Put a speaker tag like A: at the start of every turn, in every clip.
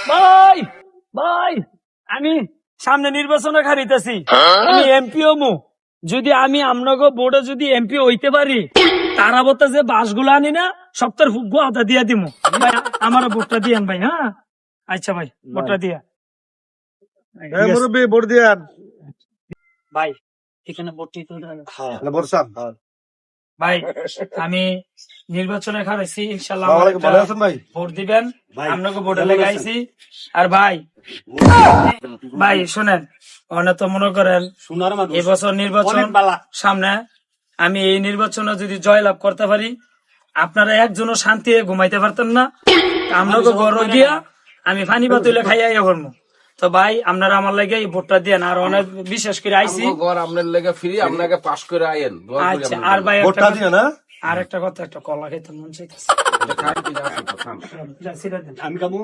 A: ভাই ভাই আমি সামনে নির্বাচনে খারিতেছি, আমি এমপি হমু। যদি আমি আমনগো বোর্ডে যদি এমপি হইতে পারি, তারা বলতে যে বাসগুলো আনি না সপ্তাহের হুগ্গ আদা দিয়া দিমু। ভাই আমার ভোটটা দিয়েন ভাই। হ্যাঁ আচ্ছা ভাই, ভোটটা দিয়া
B: মুরব্বী ভোট দিয়ান।
A: ভাই এখানে ভোটটি তো
B: বর্ষান
A: ভাই আমি নির্বাচনে খারাইছি, ইনশাল্লাহ
B: ভালো আছেন ভাই?
A: ভোট দিবেন, আপনাকে ভোটে লেগাইছি। আর ভাই ভাই শোনেন, অনেক তো মনে করেন এবছর নির্বাচন সামনে, আমি এই নির্বাচনে যদি জয়লাভ করতে পারি, আপনারা একজনও শান্তি ঘুমাইতে পারতেন না। আপনাকে বড় গিয়া আমি পানি বাতুলে খাইয়া করবো। তো ভাই আপনারা আমার লাগে এই ভোটটা দেন। আর অনেক বিশেষ করে আইসি
C: আপনার লেগে ফ্রি, আপনাকে পাস করে আইন।
A: আচ্ছা আর ভাই
B: ভোটটা দিয়ে না
A: আর একটা কথা, একটা কলা খাইতে মন চাইতেছে।
B: আমি কামু।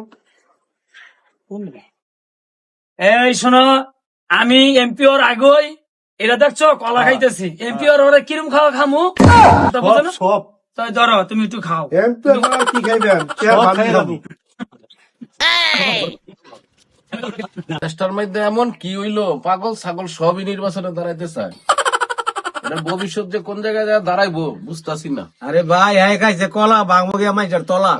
A: এই শোনো, আমি এমপি ওর আগই এটা দেখছো কলা খাইতেছি, এমপি ওর ওরা কিরম খাওয়া খামু তা বুঝো না?
B: সব
A: তাই ধরো তুমি একটু খাও।
B: এমপি আপনারা কি খাইবেন?
C: দেশটার মধ্যে এমন কি হইলো, পাগল ছাগল সবই নির্বাচনে দাঁড়াইতে চায়। এটা ভবিষ্যৎ যে কোন জায়গায় দাঁড়াইবো বুঝতেছি না।
D: আরে ভাই, খাইছে কলা ভাঙবো গিয়া মাইটার তলা।